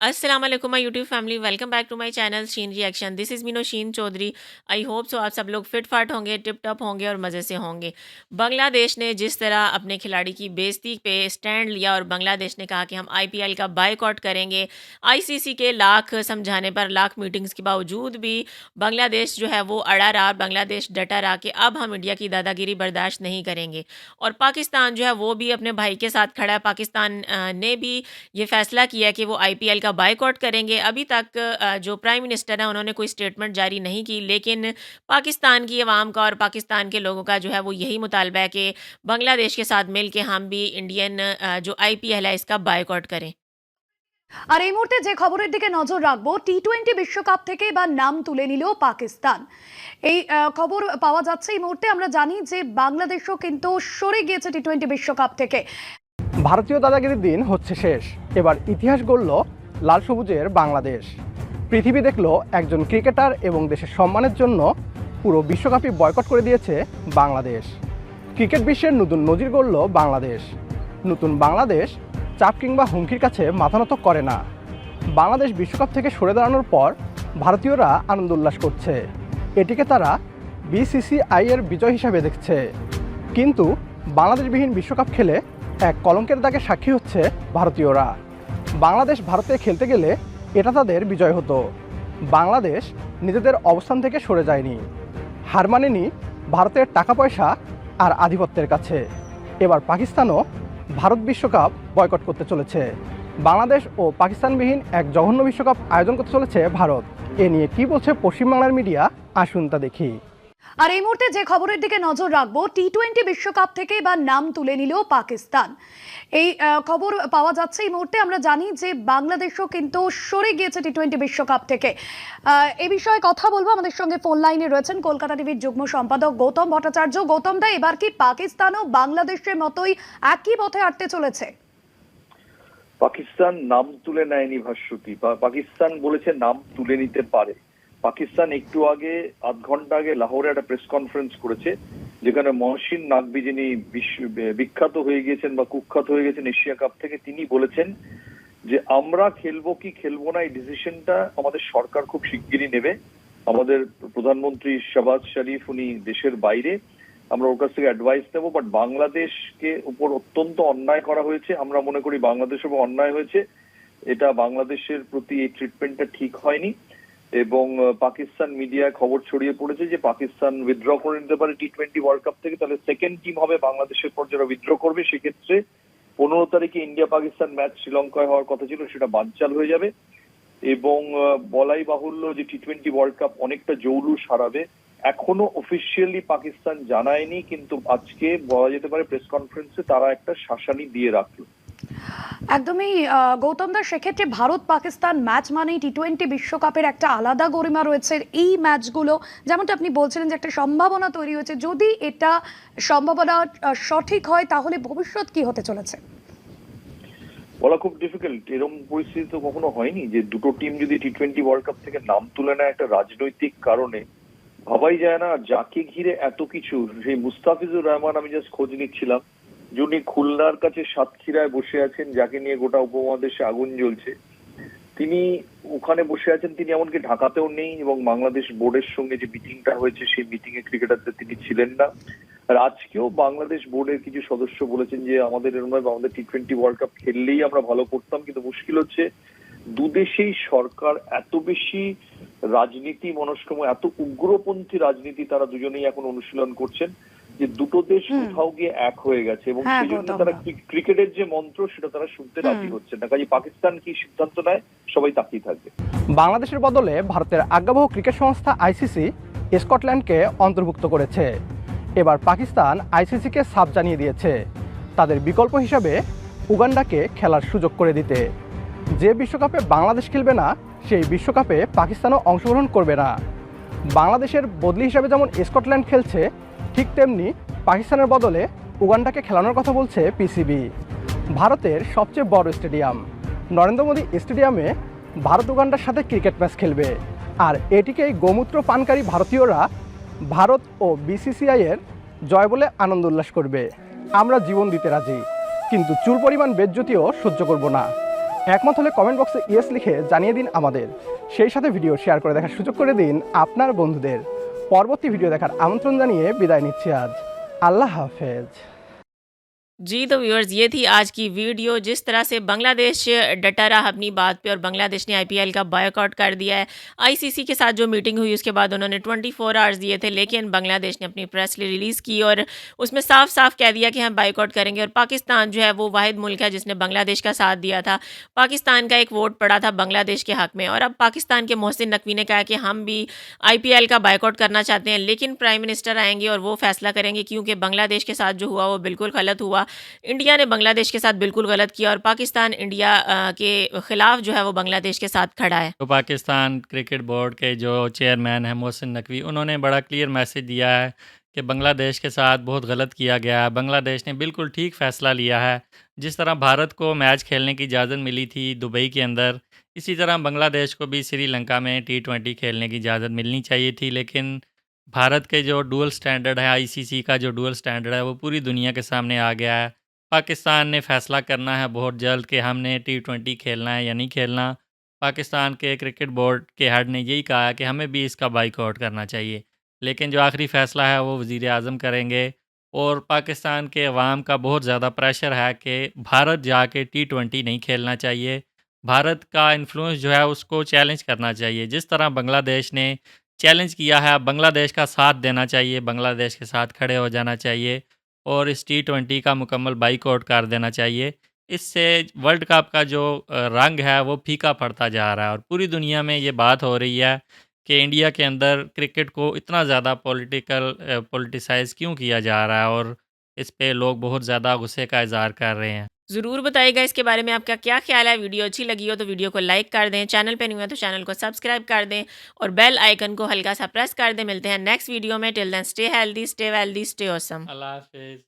अस्सलाम वालेकुम my YouTube family, welcome back to my channel Sheen reaction. This is Meeno Sheen Chowdhury. I hope so आप सब लोग फिट फाट होंगे, टिप टॉप होंगे और मज़े से होंगे। बांग्लादेश ने जिस तरह अपने खिलाड़ी की बेइज्जती पे स्टैंड लिया और बांग्लादेश ने कहा कि हम आईपीएल का बायकॉट करेंगे, आईसीसी के लाख समझाने पर, लाख मीटिंग्स के बावजूद भी बांग्लादेश जो है वो अड़ा रहा। बांग्लादेश डटा रहा कि अब हम इंडिया की दादागिरी बर्दाश्त नहीं करेंगे। और पाकिस्तान जो है वो भी अपने भाई के साथ खड़ा है। पाकिस्तान ने भी ये फैसला किया कि वो आईपीएल का बायकॉट करेंगे। अभी तक जो प्राइम मिनिस्टर हैं उन्होंने कोई स्टेटमेंट जारी नहीं की, लेकिन पाकिस्तान की आवाम का और पाकिस्तान के लोगों का जो है वो यही मुतालबा है कि बांग्लादेश के साथ मिल के हम भी इंडियन जो आईपीएल है इसका बायकॉट करें। আর এই মুহূর্তে যে খবরের দিকে নজর রাখবো, টি-20 বিশ্বকাপ থেকে এবার নাম তুলে নিল পাকিস্তান। এই খবর পাওয়া যাচ্ছে এই মুহূর্তে। আমরা জানি যে বাংলাদেশও কিন্তু সরে গিয়েছে টি-20 বিশ্বকাপ থেকে। ভারতীয় দাদাগিরির দিন হচ্ছে শেষ। এবার ইতিহাস গড়ল লাল সবুজের বাংলাদেশ। পৃথিবী দেখলো একজন ক্রিকেটার এবং দেশের সম্মানের জন্য পুরো বিশ্বকাপই বয়কট করে দিয়েছে বাংলাদেশ। ক্রিকেট বিশ্বের নতুন নজির গড়ল বাংলাদেশ। নতুন বাংলাদেশ চাপ কিংবা হুমকির কাছে মাথা নত করে না। বাংলাদেশ বিশ্বকাপ থেকে সরে দাঁড়ানোর পর ভারতীয়রা আনন্দ উল্লাস করছে। এটিকে তারা বিসিসিআই এর বিজয় হিসাবে দেখছে। কিন্তু বাংলাদেশবিহীন বিশ্বকাপ খেলে এক কলঙ্কের দাগে সাক্ষী হচ্ছে ভারতীয়রা। বাংলাদেশ ভারতে খেলতে গেলে এটা তাদের বিজয় হতো। বাংলাদেশ নিজেদের অবস্থান থেকে সরে যায়নি, হার মানেনি ভারতের টাকা পয়সা আর আধিপত্যের কাছে। এবার পাকিস্তানও ভারত বিশ্বকাপ বয়কট করতে চলেছে। বাংলাদেশ ও পাকিস্তানবিহীন এক জঘন্য বিশ্বকাপ আয়োজন করতে চলেছে ভারত। এ নিয়ে কি বলছে পশ্চিমবাংলার মিডিয়া, আসুন তা দেখি। আর এই মুহূর্তে যে খবরের দিকে নজর রাখবো, টি-20 বিশ্বকাপ থেকে এবার নাম তুলে নিল পাকিস্তান। এই খবর পাওয়া যাচ্ছে এই মুহূর্তে। আমরা জানি যে বাংলাদেশও কিন্তু সরে গিয়েছে টি-20 বিশ্বকাপ থেকে। এ বিষয়ে কথা বলবো। আমাদের সঙ্গে ফোন লাইনে রয়েছেন কলকাতা টিভির যুগ্ম সম্পাদক গৌতম ভট্টাচার্য। গৌতম দা, এবার কি পাকিস্তানও বাংলাদেশের মতোই একই পথে হাঁটতে চলেছে? পাকিস্তান নাম তুলে নেয়নি ভাস্বতী, বা পাকিস্তান বলেছে নাম তুলে নিতে পারে। পাকিস্তান একটু আগে, আধ ঘন্টা আগে লাহোরে একটা প্রেস কনফারেন্স করেছে, যেখানে মহসিন নাকভি, যিনি বিখ্যাত হয়ে গিয়েছেন বা কুখ্যাত হয়ে গেছেন এশিয়া কাপ থেকে, তিনি বলেছেন যে আমরা খেলবো কি খেলবো না এই ডিসিশনটা আমাদের সরকার খুব শিগগিরই নেবে। আমাদের প্রধানমন্ত্রী শাহবাজ শরীফ, উনি দেশের বাইরে, আমরা ওর কাছ থেকে অ্যাডভাইস নেবো। বাট বাংলাদেশকে উপর অত্যন্ত অন্যায় করা হয়েছে, আমরা মনে করি বাংলাদেশের উপর অন্যায় হয়েছে। এটা বাংলাদেশের প্রতি এই ট্রিটমেন্টটা ঠিক হয়নি। এবং পাকিস্তান মিডিয়ায় খবর ছড়িয়ে পড়েছে যে পাকিস্তান উইথড্র করে নিতে পারে টি-20 ওয়ার্ল্ড কাপ থেকে। তাহলে সেকেন্ড টিম হবে বাংলাদেশের পর যারা উইথড্র করবে। সেক্ষেত্রে 15 তারিখে ইন্ডিয়া পাকিস্তান ম্যাচ শ্রীলঙ্কায় হওয়ার কথা ছিল, সেটা বানচাল হয়ে যাবে। এবং বলাই বাহুল্য যে টি-20 ওয়ার্ল্ড কাপ অনেকটা জৌলুস হারাবে। এখনো অফিসিয়ালি পাকিস্তান জানায়নি, কিন্তু আজকে বলা যেতে পারে প্রেস কনফারেন্সে তারা একটা শাসানি দিয়ে রাখলো। একদমই গৌতম দা, সেক্ষেত্রে ভারত পাকিস্তান ম্যাচ মানেই টি-20 বিশ্বকাপের একটা আলাদা গরিমা রয়েছে। এই ম্যাচগুলো যেমনটা আপনি বলছিলেন যে একটা সম্ভাবনা তৈরি হয়েছে, যদি এটা সম্ভাবনা সঠিক হয় তাহলে ভবিষ্যৎ কি হতে চলেছে বলা খুব ডিফিকাল্ট। এরকম পরিস্থিতি তো কখনো হয়নি যে দুটো টিম যদি টি-20 ওয়ার্ল্ড কাপ থেকে নাম তুলে নেয় একটা রাজনৈতিক কারণে। ভাবাই যায় না যাকে ঘিরে এত কিছু। সেই মুস্তাফিজুর রহমান, আমি জাস্ট খোঁজ নিচ্ছিলাম, যিনি খুলনার কাছে সাতক্ষীরায় বসে আছেন, যাকে নিয়ে গোটা উপমহাদেশে আগুন জ্বলছে, তিনি ওখানে বসে আছেন। তিনি এমনকি ঢাকাতেও নেই, এবং বাংলাদেশ বোর্ডের সঙ্গে যে মিটিংটা হয়েছে সেই মিটিং এ ক্রিকেটারদের তিনি ছিলেন না। আর আজকেও বাংলাদেশ বোর্ডের কিছু সদস্য বলেছেন যে আমাদের এরকম ভাবে আমাদের টি-20 ওয়ার্ল্ড কাপ খেললেই আমরা ভালো করতাম। কিন্তু মুশকিল হচ্ছে দুদেশেই সরকার এত বেশি রাজনীতি মনস্কম, এত উগ্রপন্থী রাজনীতি তারা দুজনেই এখন অনুশীলন করছেন যে দুটো দেশ কোথাও গিয়ে এক হয়ে গেছে। এবং সেই জন্য তারা ক্রিকেটের যে মন্ত্র সেটা তারা শুনতে রাজি হচ্ছে না। কাজে পাকিস্তান কি সিদ্ধান্ত নেয় সবাই তাকিয়ে থাকবে। বাংলাদেশের বদলে ভারতের আজ্ঞাবহ ক্রিকেট সংস্থা আইসিসি স্কটল্যান্ডকে অন্তর্ভুক্ত করেছে। এবার পাকিস্তান আইসিসিকে সাফ জানিয়ে দিয়েছে তাদের বিকল্প হিসাবে উগান্ডাকে খেলার সুযোগ করে দিতে। যে বিশ্বকাপে বাংলাদেশ খেলবে না সেই বিশ্বকাপে পাকিস্তানও অংশগ্রহণ করবে না। বাংলাদেশের বদলি হিসাবে যেমন স্কটল্যান্ড খেলছে, ঠিক তেমনি পাকিস্তানের বদলে উগান্ডাকে খেলানোর কথা বলছে পিসিবি। ভারতের সবচেয়ে বড় স্টেডিয়াম নরেন্দ্র মোদী স্টেডিয়ামে ভারত উগান্ডার সাথে ক্রিকেট ম্যাচ খেলবে। আর এটিকেই গোমূত্র পানকারী ভারতীয়রা ভারত ও বিসিসিআই এর জয় বলে আনন্দ উল্লাস করবে। আমরা জীবন দিতে রাজি, কিন্তু চুল পরিমাণ বেজ্জতিও সহ্য করব না। একমত হলে কমেন্ট বক্সে ইয়েস লিখে জানিয়ে দিন আমাদের। সেই সাথে ভিডিও শেয়ার করে দেখার সুযোগ করে দিন আপনার বন্ধুদের। পরবর্তী ভিডিও দেখার আমন্ত্রণ জানিয়ে বিদায় নিচ্ছি আজ। আল্লাহ হাফেজ। जी तो व्यूअर्स, ये थी आज की वीडियो। जिस तरह से बांग्लादेश डटा रहा अपनी बात पे और बांग्लादेश ने आईपीएल का बॉयकॉट कर दिया है। आईसीसी के साथ जो मीटिंग हुई उसके बाद उन्होंने 24 आवर्स दिए थे, लेकिन बांग्लादेश ने अपनी प्रेस रिलीज़ की और उसमें साफ साफ कह दिया कि हम बॉयकॉट करेंगे। और पाकिस्तान जो है वो वाहिद मुल्क है जिसने बांग्लादेश का साथ दिया था। पाकिस्तान का एक वोट पड़ा था बांग्लादेश के हक़ में, और अब पाकिस्तान के मोहसिन नकवी ने कहा कि हम भी आईपीएल का बॉयकॉट करना चाहते हैं, लेकिन प्राइम मिनिस्टर आएंगे और वो फैसला करेंगे, क्योंकि बांग्लादेश के साथ जो हुआ वो बिल्कुल गलत हुआ। इंडिया ने बांग्लादेश के साथ बिल्कुल गलत किया और पाकिस्तान इंडिया के खिलाफ जो है वो बांग्लादेश के साथ खड़ा है। तो पाकिस्तान क्रिकेट बोर्ड के जो चेयरमैन हैं मोहसिन नकवी, उन्होंने बड़ा क्लियर मैसेज दिया है कि बांग्लादेश के साथ बहुत गलत किया गया है। बांग्लादेश ने बिल्कुल ठीक फ़ैसला लिया है। जिस तरह भारत को मैच खेलने की इजाज़त मिली थी दुबई के अंदर, इसी तरह बांग्लादेश को भी श्रीलंका में T20 खेलने की इजाज़त मिलनी चाहिए थी। लेकिन भारत के जो डुअल स्टैंडर्ड है, आईसीसी का जो डुअल स्टैंडर्ड है, वो पूरी दुनिया के सामने आ गया है। पाकिस्तान ने फ़ैसला करना है बहुत जल्द कि हमने T20 खेलना है या नहीं खेलना। पाकिस्तान के क्रिकेट बोर्ड के हेड ने यही कहा है कि हमें भी इसका बाइकआउट करना चाहिए, लेकिन जो आखिरी फ़ैसला है वो वज़ीर आज़म करेंगे। और पाकिस्तान के अवाम का बहुत ज़्यादा प्रेशर है कि भारत जाके T20 नहीं खेलना चाहिए। भारत का इन्फ्लुएंस जो है उसको चैलेंज करना चाहिए। जिस तरह बांग्लादेश ने चैलेंज किया है, बांग्लादेश का साथ देना चाहिए, बांग्लादेश के साथ खड़े हो जाना चाहिए और इस T20 का मुकम्मल बाइकआउट कर देना चाहिए। इससे वर्ल्ड कप का जो रंग है वो फीका पड़ता जा रहा है और पूरी दुनिया में ये बात हो रही है कि इंडिया के अंदर क्रिकेट को इतना ज़्यादा पॉलिटिसाइज़ क्यों किया जा रहा है, और इस पे लोग बहुत ज़्यादा गुस्से का इज़हार कर रहे हैं। ज़रूर बताइएगा इसके बारे में आपका क्या ख्याल है। वीडियो अच्छी लगी हो तो वीडियो को लाइक कर दें, चैनल पे नहीं हुआ तो चैनल को सब्सक्राइब कर दें और बेल आइकन को हल्का सा प्रेस कर दें। मिलते हैं नेक्स्ट वीडियो में। Till then stay healthy, stay wealthy, stay awesome. अल्लाह हाफिज़।